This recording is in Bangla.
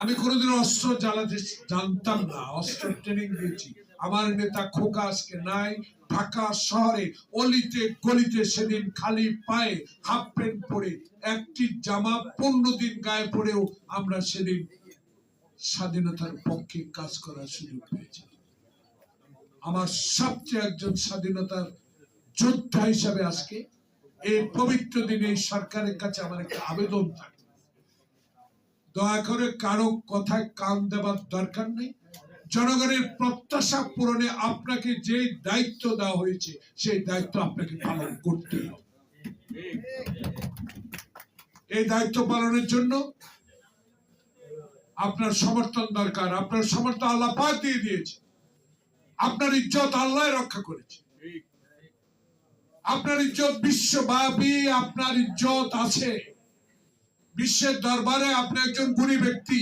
আমি কোনোদিন অস্ত্র জ্বালাতে জানতাম না, অস্ত্র ট্রেনিং দিয়েছি। আমার নেতা খোকা আজকে নাই। ঢাকা শহরে অলিতে গলিতে সেদিন খালি পায়ে হাফ প্যান্ট পরে একটি জামা 15 দিন গায়ে পরেও আমরা সেদিন স্বাধীনতার পক্ষে কাজ করার সুযোগ পেয়েছি। আমার সবচেয়ে একজন স্বাধীনতার যোদ্ধা হিসাবে আজকে এই পবিত্র দিনে এই সরকারের কাছে আমার একটা আবেদন থাকে, দয়া করে কারো কথায় কান দেওয়ার দরকার নেই। জনগণের প্রত্যাশা পূরণে আপনাকে যে দায়িত্ব দেওয়া হয়েছে সেই দায়িত্ব আপনাকে পালন করতে হবে। এই দায়িত্ব পালনের জন্য আপনার সমর্থন দরকার। আপনার সমর্থন আল্লাহ পাক দিয়ে দিয়েছে। আপনার ইজ্জত আল্লাহ রক্ষা করেছে। আপনার ইজ্জত বিশ্বব্যাপী, আপনার ইজ্জত আছে বিশ্বের দরবারে। আপনি একজন গুণী ব্যক্তি।